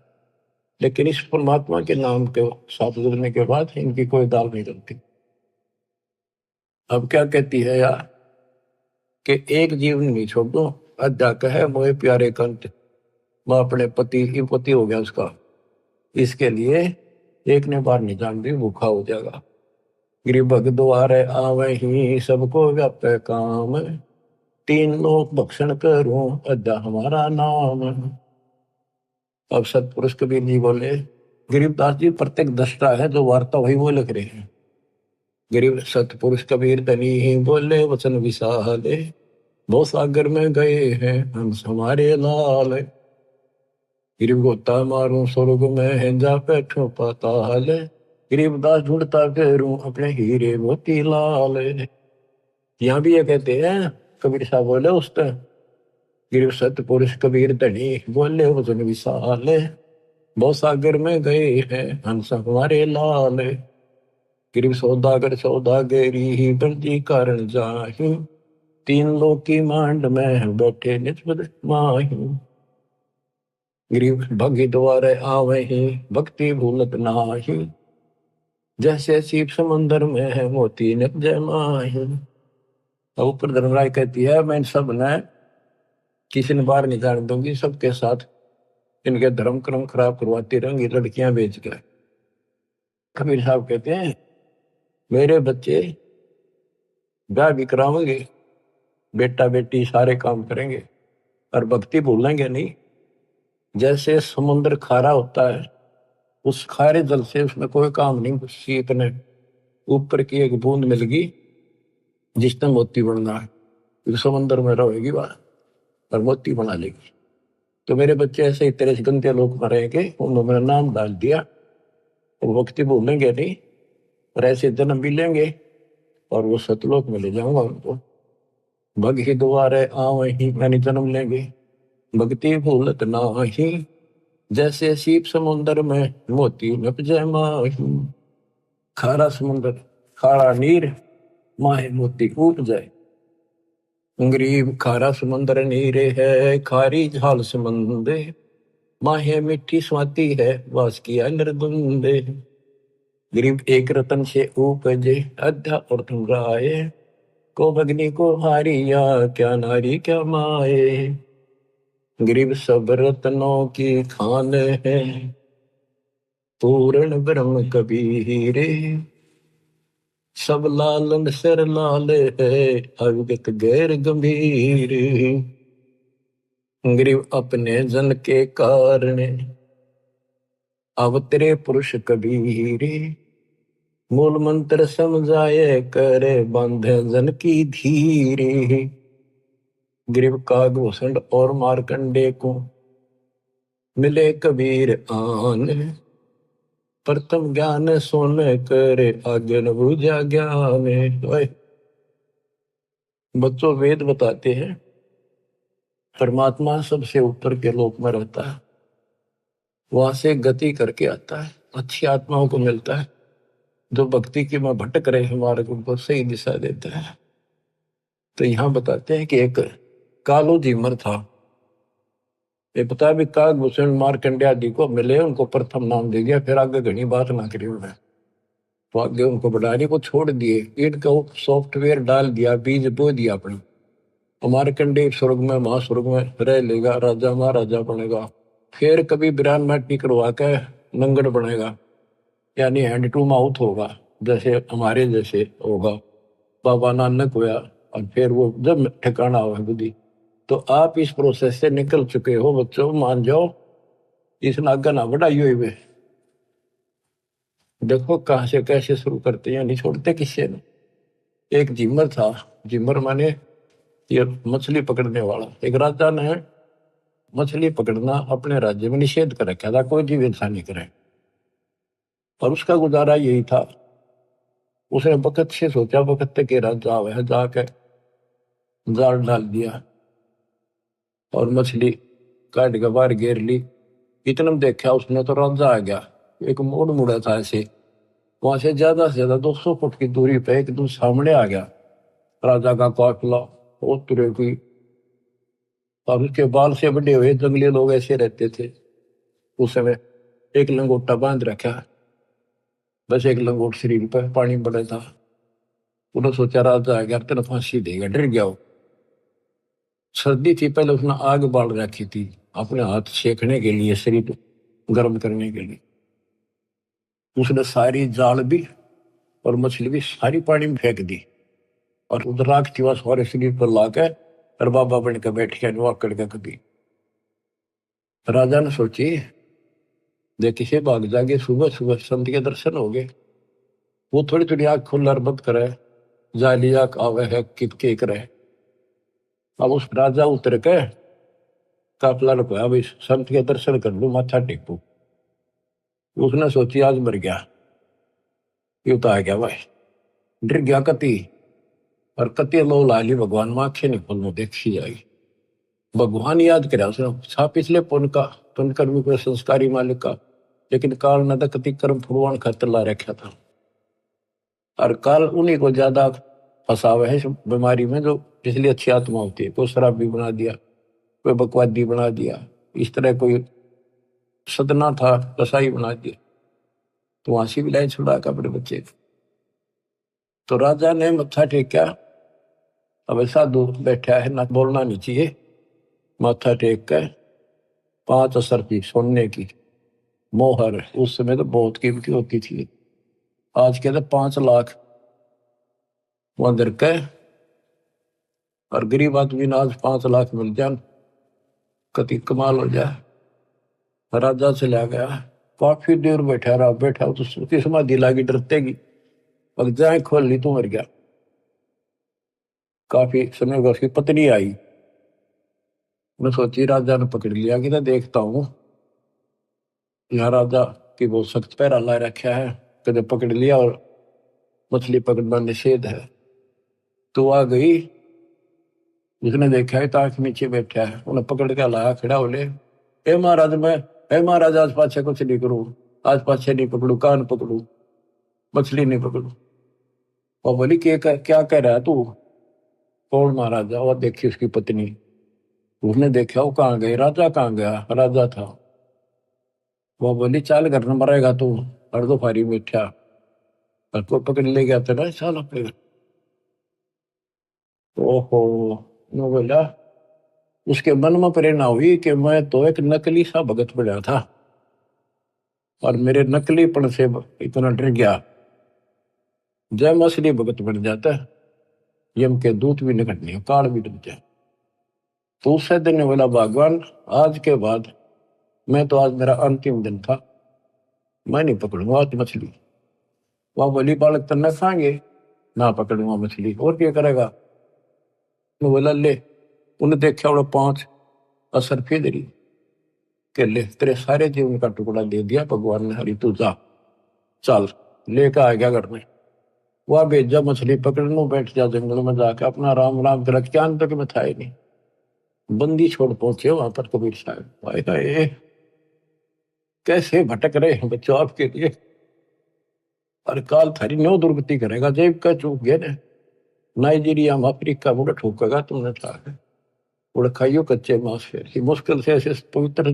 लेकिन इस परमात्मा के नाम के साथ जुड़ने के बाद इनकी कोई दाल नहीं बनती। अब क्या कहती है यार कि एक जीवन नहीं छोड़ दो, अद्या कहे मोहे प्यारे कंत, मैं अपने पति हो गया उसका, इसके लिए एक ने बार नहीं जान दी भूखा हो जाएगा। गिरि भग द्वारे आवे ही सबको व्यापे काम, 3 लोक भक्षण करूं अद्या हमारा नाम। अब सतपुरुष कबीर जी बोले, गरीबदास जी प्रत्येक दृष्टा है, जो वार्ता वही वो लिख रहे हैं। गरीब सतपुरुष कबीर धनी ही बोले वचन विशाले, भव सागर में गए हैं हंस हमारे लाल। गरीब गोता मारूं स्वर्ग में है जा बैठो पाताल, गरीबदास ढूंढता करूं अपने हीरे मोती लाल। यहाँ भी ये कहते हैं कबीर साहब बोले उस तरह, गिर सतपुरुष कबीर धनी बोले वचन विशाल, बहुत सागर में गए हैं हंस हमारे लाल। गिर सौदागर सौदागरी ही बंदी कारण जाही, 3 लोक की मांड में बैठे निस्बत माही। गिरीब भगी द्वारे आवे ही भक्ति भूलत नाही, जैसे सीप समंदर में है मोती निप जय माही। ऊपर धर्मराय कहती है मैं सब ने किसी ने बाहर नहीं जाने दूंगी, सबके साथ इनके धर्म कर्म खराब करवाती रहेंगी लड़कियां बेच कर। कबीर साहब कहते हैं मेरे बच्चे ब्याह भी करावेंगे, बेटा बेटी सारे काम करेंगे और भक्ति भूलेंगे नहीं। जैसे समुद्र खारा होता है, उस खारे जल से उसमें कोई काम नहीं, शीत ने ऊपर की एक बूंद मिल गई जिसने मोती बनना है, तो समुद्र में रहेगी वह और मोती बना लेगी। तो मेरे बच्चे ऐसे ही तेरे गंदे लोग मरेंगे, उन्होंने मेरा नाम डाल दिया और भक्ति भूलेंगे नहीं, और ऐसे जन्म भी लेंगे और वो सतलोक में ले जाऊंगा उनको। भग ही द्वारे आवे ही मैंने जन्म लेंगे, भक्ति भूलत नाही, जैसे सीप समुद्र में मोती नप जय माही। खारा समुद्र खारा नीर माहे मोती उप जाए। गरीब खारा समुद्र नीरे है खारी झाल समंदे, माहे मिट्टी स्वाति है वास किया निर्गुंदे। गरीब एक रतन से उपजे अध्या और तुम राय, को भगनी को हारिया क्या नारी क्या माए। गरीब सब रत्नों की खान है पूर्ण ब्रह्म कबीरे, सब लालन सिर लाल है अविगत गैर गंभीर। गरीब अपने जन के कारण अवतरे पुरुष कबीरे, मूल मंत्र समझाए करे बांधे जन की धीरे। गरीब कागभूषण और मारकंडे को मिले कबीर आन, प्रथम ज्ञान सोने करे आगे न बुझा ज्ञान। बच्चों वेद बताते हैं परमात्मा सबसे ऊपर के लोक में रहता है, वहां से गति करके आता है, अच्छी आत्माओं को मिलता है, जो भक्ति की में भटक रहे हैं मार्ग उनको सही दिशा देता है। तो यहाँ बताते हैं कि एक कालो जीमर था, ये पता भी कागभूषण मार्कंडेय आदि को मिले, उनको प्रथम नाम दे दिया, फिर आगे घनी बात ना करी उन्हें, तो आगे उनको बढ़ाने को छोड़ दिए, ईट का सॉफ्टवेयर डाल दिया, बीज बो दिया अपनी, मार्कंडेय स्वर्ग में महास्वर्ग में रह लेगा, राजा महाराजा बनेगा, फिर कभी बिरान माटी करवा के नंगड़ बनेगा, यानी हैंड टू माउथ होगा, जैसे हमारे जैसे होगा, बाबा नानक हुआ, और फिर वो जब ठिकाना हुआ बुद्धि। तो आप इस प्रोसेस से निकल चुके हो बच्चों, मान जाओ, इस नागा ना बढ़ाई हुई वे। देखो कहां से कैसे शुरू करते हैं, नहीं छोड़ते किसी ने। एक जिमर था, जिमर माने ये मछली पकड़ने वाला, एक राजा ने मछली पकड़ना अपने राज्य में निषेध कर रखा था, कोई जीव ऐसा नहीं करे, और उसका गुजारा यही था। उसने वक्त से सोचा, वक्त के राजा वह जाके जाल डाल दिया और मछली काट के बाहर घेर ली। इतना देखा उसने तो राजा आ गया, एक मोड़ मुड़ा था ऐसे, वहां से ज्यादा 200 फुट की दूरी पे एकदम सामने आ गया राजा का काफिला, वो तुरे की, और उसके बाल से बड़े हुए जंगली लोग ऐसे रहते थे उस समय, एक लंगोटा बांध रखा, बस एक लंगोट शरीर पर, पानी बड़ा था। उन्होंने सोचा राजा आ गया तेना फांसी देगा, डर गया वो। सर्दी थी, पहले उसने आग बाल रखी थी अपने हाथ सेकने के लिए, शरीर गर्म करने के लिए। उसने सारी जाल भी और मछली भी सारी पानी में फेंक दी, और उधर राख थी वह सारे शरीर पर लाकर, और बाबा बन के बैठ गया नुआ करके कभी। राजा ने सोची देखी से भाग जागे, सुबह सुबह संत के दर्शन हो गए, वो थोड़ी थोड़ी आग खुल्लर बंद करे, जाली आग आवे है कितके करे। अब उस राजा उतर के काफिला रुपया, भाई संत के दर्शन कर लू, माथा टेकू। उसने सोची आज मर गया, ये तो आ गया भाई, डर गया कति, और कति लो लाली भगवान में आंखें नहीं खोलने देखी जाएगी। भगवान याद करे उसने, छा पिछले पुण्य का, पुण्य कर्मी को संस्कारी मालिक का, लेकिन काल न कति कर्म फुड़वान खातर ला रखा था, और काल उन्हीं को ज्यादा फंसावे है इस बीमारी में, जो पिछली अच्छी आत्मा होती है। कोई शराबी बना दिया, कोई बकवादी बना दिया, इस तरह कोई सदना था कसाई बना दिया, तो वहां से भी लाई छुड़ा का अपने बच्चे को। तो राजा ने मत्था टेका, अब साधु बैठा है ना, बोलना नहीं चाहिए, माथा टेक कर 5 असर की सोने की मोहर, उस समय तो बहुत कीमती होती थी, आज के तो 5 लाख वहां दर के, और गरीब आदमी ने आज 5 लाख मिल जाए कति कमाल हो जाए। राजा चला गया, काफी देर बैठा रहा, बैठा तो उसकी समाधि लागी डरतेगी, और जाए खोल ली तो मर गया। काफी समय बाद उसकी पत्नी आई, मैं सोची राजा ने पकड़ लिया कि ना देखता हूं, यहाँ राजा की बहुत सख्त पैरा ला रखा है, कदे पकड़ लिया और मछली पकड़ना निषेध है। तो आ गई, उसने देखा है ताक नीचे बैठा है, उन्हें पकड़ के लाया, खड़ा बोले ए महाराज, मैं ए महाराज आज पाछे कुछ नहीं करूं, आज पाछे नहीं पकड़ू, कान पकड़ू, मछली नहीं पकड़ू। और बोली क्या कह रहा है तू? कौन महाराजा? और देखी उसकी पत्नी, उसने देखा वो कहाँ गई, राजा कहाँ गया, राजा था। वो बोली चाल घर न मरेगा तू, अर्धो फारी में बैठा, और को पकड़ ले गया तेरा साल अपने। ओहो, नो बोला, उसके मन में प्रेरणा हुई कि मैं तो एक नकली सा भगत बना था, और मेरे नकलीपन से इतना डर गया, जय मैं असली भगत बन जाता है, यम के दूत भी निकट नहीं, काल भी डर जाए। तो उससे दिन ने बोला भगवान आज के बाद, मैं तो आज मेरा अंतिम दिन था, मैं नहीं पकड़ूंगा आज मछली। वह बोली बालक तो न खाएंगे, ना पकड़ूंगा मछली, और क्या करेगा? तो बोला ले, उन्हें देखा वो 5 असर फेदरी के ले, तेरे सारे जीवन का टुकड़ा दे दिया भगवान ने, हरी तू जा, चल लेकर आ गया घर में। वह भेजा मछली पकड़ने, बैठ जा जंगल में जाके अपना राम राम कर, ज्ञान तक में था ही नहीं। बंदी छोड़ पहुंचे वहां पर कबीर साहब। भाई हाय, कैसे भटक रहे हैं बच्चों आपके लिए, और काल थारी नो दुर्गति करेगा। जेब का चूक गए ने, नाइजीरिया में अफ्रीका मुड़ ठोकेगा तुमने था। उड़ खाइयो कच्चे मांस, फिर मुश्किल से ऐसे पवित्र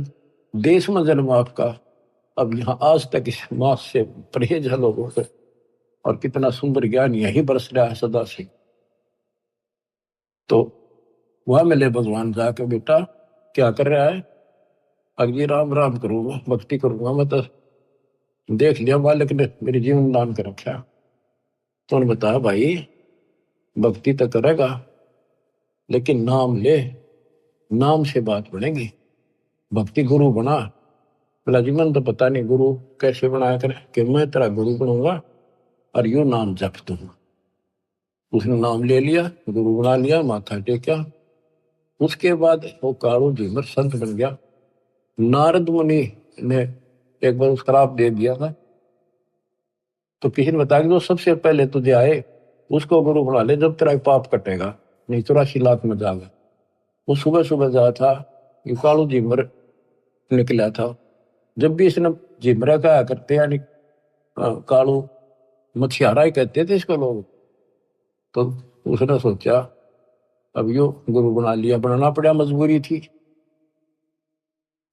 देश में जन्म आपका, अब यहाँ आज तक इस मांस से परहेज है लोगों से, और कितना सुंदर ज्ञान यही बरस रहा है सदा से। तो वह मिले भगवान जाके, बेटा क्या कर रहा है? अगे राम राम करूंगा, भक्ति करूंगा मैं तो, देख लिया मालिक ने मेरे जीवन दान कर रखा। तो उन्होंने बताया भाई भक्ति तो करेगा लेकिन नाम ले, नाम से बात बनेगी। भक्ति गुरु बना। बोला जी मन तो पता नहीं गुरु कैसे बनाया करे, कि मैं तेरा गुरु बनूंगा और यू नाम जप दूंगा। उसने नाम ले लिया, गुरु बना लिया, माथा टेका। उसके बाद वो कालू झीमर संत बन गया। नारद मुनि ने एक बार श्राप दे दिया था, तो किसी ने बताया कि जो सबसे पहले तुझे आए उसको गुरु बना ले, जब तेरा पाप कटेगा, नहीं 84 लाख में जाएगा। वो सुबह सुबह जा था, ये कालू झीमर निकला था। जब भी इसने झिमरा कहा करते, यानी कालू मछियारा ही कहते थे इसको लोग। तो उसने सोचा अब यो गुरु बना लिया, बनाना पड़ा, मजबूरी थी।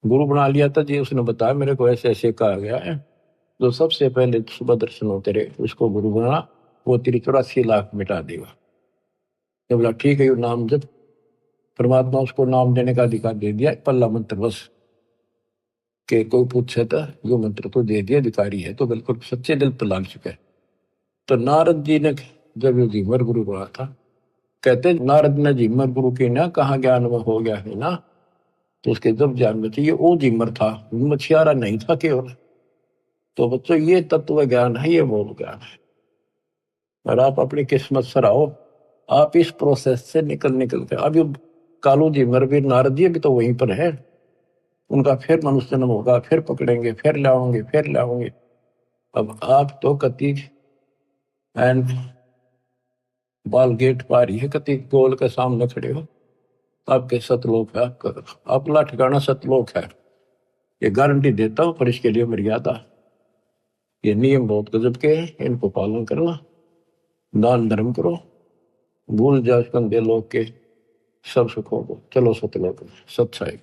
गुरु बना लिया था जी। उसने बताया मेरे को ऐसे ऐसे कहा गया है, जो सबसे पहले सुबह दर्शन हो तेरे उसको गुरु बना, वो तेरी 84 लाख मिटा देगा। तो बोला ठीक है, यो नाम जब परमात्मा उसको नाम देने का अधिकार दे दिया, पल्ला मंत्र बस के कोई पूछे तो यो मंत्र तो दे दिया, अधिकारी है तो बिल्कुल सच्चे दिल पर लाग चुका है। तो नारद जी ने जब ये झीमर गुरु बना था, कहते नारद ने झीमर गुरु की ना कहा ज्ञान में हो गया है ना, तो उसके जब ज्ञान में चाहिए वो झीमर था, मछियारा नहीं था केवल। तो बच्चों ये तत्व ज्ञान है, ये मूल ज्ञान है। और आप अपनी किस्मत सराहो, आप इस प्रोसेस से निकल के अब कालू झीमर भी नारद जी भी तो वहीं पर है। उनका फिर मनुष्य जन्म होगा, फिर पकड़ेंगे, फिर लाओगे, फिर लाओगे। अब आप तो कति एंड बाल गेट पार ही है, कति गोल के सामने खड़े हो। आपके सतलोक है, आपका अपना ठिकाना सतलोक है, ये गारंटी देता हूं। पर इसके लिए मर्यादा, ये नियम बहुत गजब के हैं, इनको पालन करना। दान धर्म करो, भूल जाओ कंधे लोग के सब सुखों को, चलो सतलोक सच्चाई।